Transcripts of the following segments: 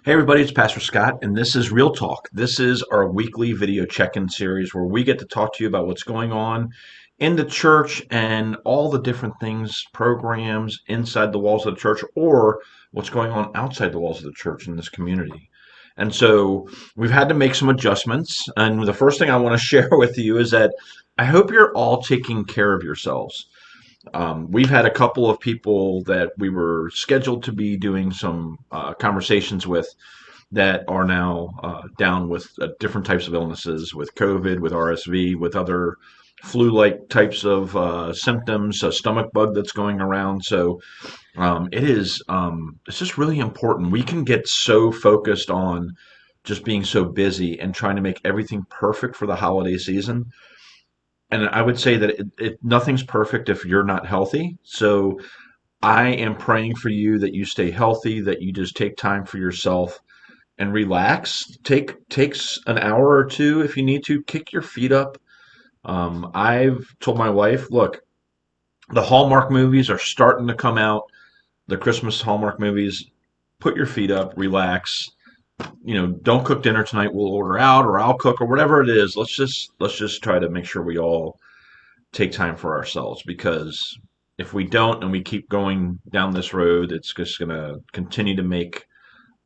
Hey everybody, it's Pastor Scott, and this is Real Talk. This is our weekly video check-in series where we get to talk to you about what's going on in the church and all the different things, programs inside the walls of the church, or what's going on outside the walls of the church in this community. And so we've had to make some adjustments. And the first thing I want to share with you is that I hope you're all taking care of yourselves. We've had a couple of people that we were scheduled to be doing some conversations with that are now down with different types of illnesses, with COVID, with RSV, with other flu-like types of symptoms, a stomach bug that's going around. So it's just really important. We can get so focused on just being so busy and trying to make everything perfect for the holiday season. And I would say that nothing's perfect if you're not healthy. So I am praying for you that you stay healthy, that you just take time for yourself and relax. Takes an hour or two if you need to. Kick your feet up. I've told my wife, look, the Hallmark movies are starting to come out. The Christmas Hallmark movies. Put your feet up, relax. Don't cook dinner tonight. We'll order out, or I'll cook, or whatever it is. Let's just try to make sure we all take time for ourselves, because if we don't and we keep going down this road, it's just going to continue to make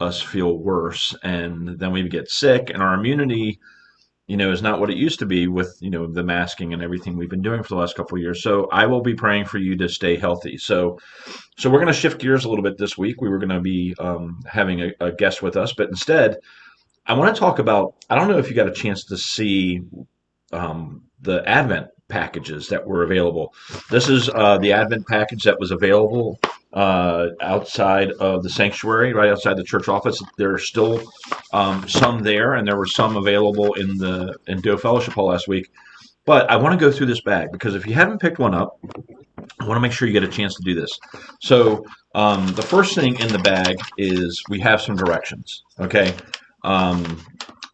us feel worse, and then we get sick, and our immunity is not what it used to be with the masking and everything we've been doing for the last couple of years. So I will be praying for you to stay healthy. So we're going to shift gears a little bit this week. We were going to be having a guest with us, but instead I want to talk about, I don't know if you got a chance to see the Advent packages that were available. This is the Advent package that was available outside of the sanctuary, right outside the church office. There are still some there, and there were some available in Doe Fellowship Hall last week. But I want to go through this bag, because if you haven't picked one up, I want to make sure you get a chance to do this. So the first thing in the bag is we have some directions. Okay, I'm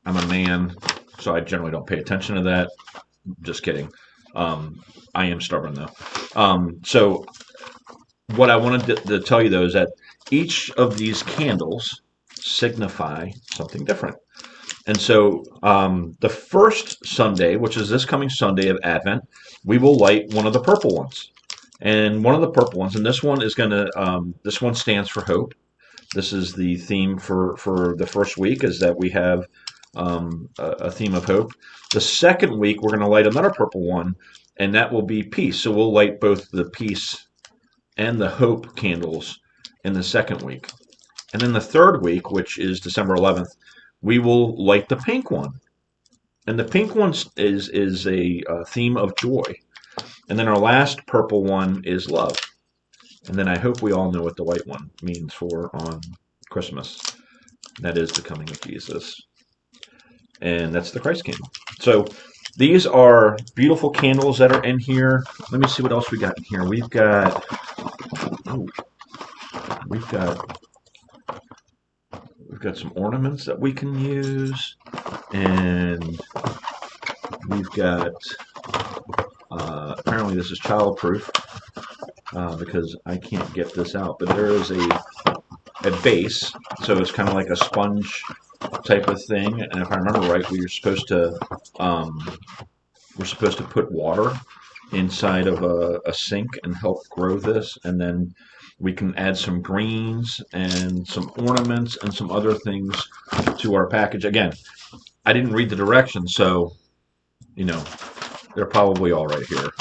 a man, so I generally don't pay attention to that. Just kidding. I am stubborn though. So what I wanted to tell you though is that each of these candles signify something different. And so the first Sunday, which is this coming Sunday of Advent, we will light one of the purple ones. And one of the purple ones, and this one is this one stands for hope. This is the theme for the first week, is that we have a theme of hope. The second week, we're going to light another purple one, and that will be peace. So we'll light both the peace and the hope candles in the second week. And then the third week, which is December 11th, we will light the pink one. And the pink one is a theme of joy. And then our last purple one is love. And then I hope we all know what the white one means for on Christmas. That is the coming of Jesus. And that's the Christ candle. So these are beautiful candles that are in here. Let me see what else we got in here. We've got some ornaments that we can use, and we've got apparently this is childproof because I can't get this out, but there is a base, so it's kind of like a sponge type of thing. And if I remember right, we're supposed to put water inside of a sink and help grow this, and then we can add some greens and some ornaments and some other things to our package. Again, I didn't read the directions, so they're probably all right here.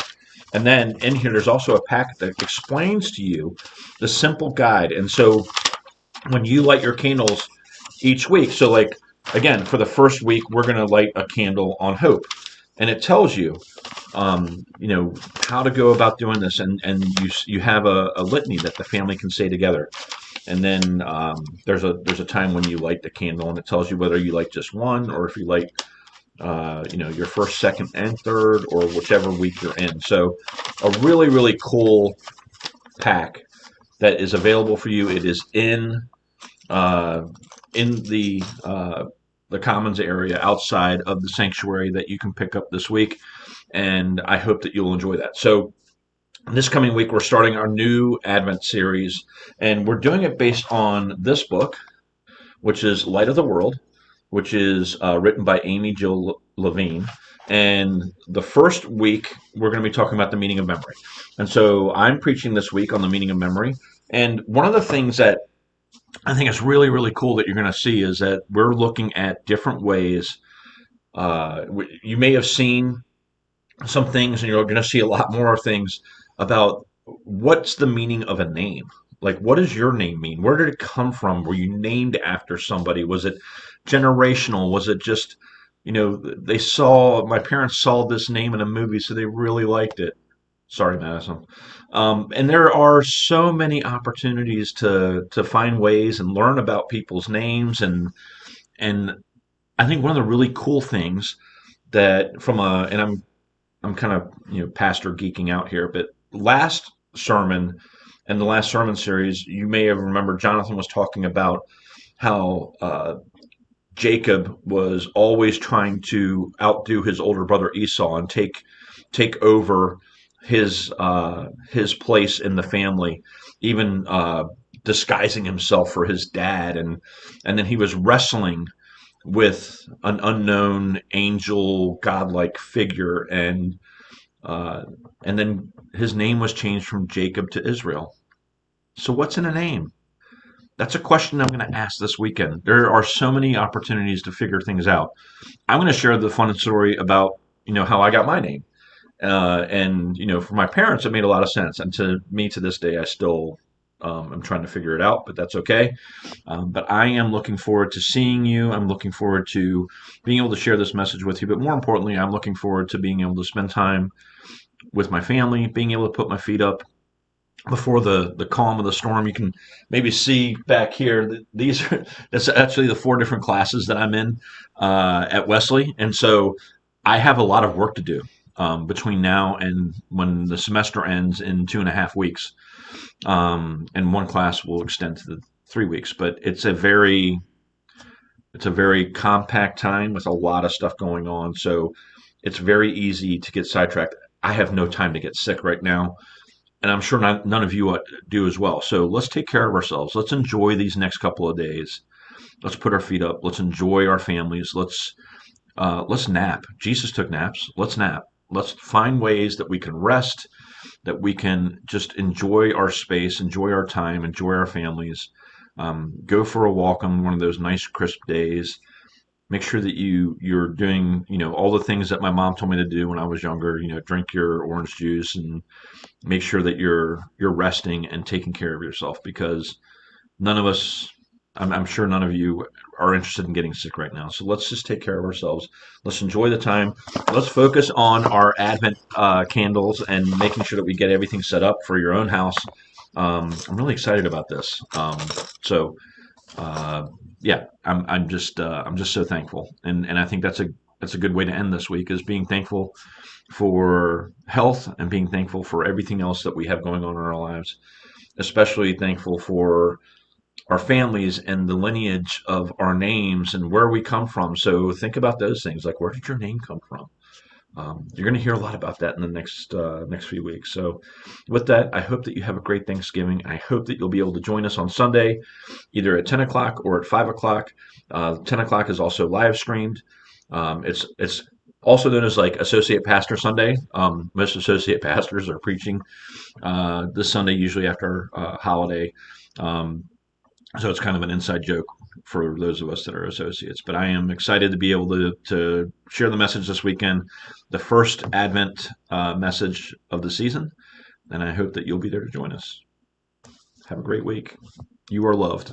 And then in here, there's also a packet that explains to you the simple guide. And so when you light your candles each week, so like, again, for the first week, we're going to light a candle on hope. And it tells you, how to go about doing this. And you have a litany that the family can say together. And then there's a time when you light the candle, and it tells you whether you light just one, or if you light your first, second, and third, or whichever week you're in. So a really, really cool pack that is available for you. It is in the commons area outside of the sanctuary that you can pick up this week, and I hope that you'll enjoy that. So this coming week, we're starting our new Advent series, and we're doing it based on this book, which is Light of the World, which is written by Amy Jill Levine. And the first week, we're going to be talking about the meaning of memory. And so I'm preaching this week on the meaning of memory. And one of the things that I think is really, really cool that you're going to see is that we're looking at different ways. You may have seen some things, and you're going to see a lot more things about what's the meaning of a name. Like, what does your name mean? Where did it come from? Were you named after somebody? Was it generational? Was it just, they saw, my parents saw this name in a movie, so they really liked it. Sorry, Madison. And there are so many opportunities to find ways and learn about people's names, and I think one of the really cool things that and I'm kind of pastor geeking out here, but last sermon and the last sermon series, you may have remembered Jonathan was talking about how Jacob was always trying to outdo his older brother Esau and take over his place in the family, even disguising himself for his dad, and then he was wrestling with an unknown angel godlike figure, uh, and then his name was changed from Jacob to Israel. So what's in a name? That's a question I'm going to ask this weekend. There are so many opportunities to figure things out. I'm going to share the fun story about how I got my name. And for my parents, it made a lot of sense, and to me, to this day, I still am trying to figure it out, but that's okay. But I am looking forward to seeing you. I'm looking forward to being able to share this message with you. But more importantly, I'm looking forward to being able to spend time with my family, being able to put my feet up before the calm of the storm. You can maybe see back here that these are that's actually the four different classes that I'm in at Wesley, and so I have a lot of work to do between now and when the semester ends in 2.5 weeks. And one class will extend to the 3 weeks, but it's a very compact time with a lot of stuff going on. So it's very easy to get sidetracked. I have no time to get sick right now, and I'm sure none of you do as well. So let's take care of ourselves. Let's enjoy these next couple of days. Let's put our feet up. Let's enjoy our families. Let's nap. Jesus took naps. Let's nap. Let's find ways that we can rest, that we can just enjoy our space, enjoy our time, enjoy our families. Go for a walk on one of those nice crisp days. Make sure that you're doing all the things that my mom told me to do when I was younger. Drink your orange juice and make sure that you're resting and taking care of yourself, because none of us, I'm sure none of you are interested in getting sick right now. So let's just take care of ourselves. Let's enjoy the time. Let's focus on our Advent candles and making sure that we get everything set up for your own house. I'm really excited about this. So uh, yeah, I'm just so thankful, and I think that's a good way to end this week, is being thankful for health and being thankful for everything else that we have going on in our lives. Especially thankful for our families and the lineage of our names and where we come from. So think about those things, like, where did your name come from? You're going to hear a lot about that in the next few weeks. So, with that, I hope that you have a great Thanksgiving. I hope that you'll be able to join us on Sunday, either at 10 o'clock or at 5 o'clock. 10 o'clock is also live streamed. It's also known as like Associate Pastor Sunday. Most associate pastors are preaching this Sunday, usually after holiday. Um, so it's kind of an inside joke for those of us that are associates. But I am excited to be able to share the message this weekend, the first Advent message of the season. And I hope that you'll be there to join us. Have a great week. You are loved.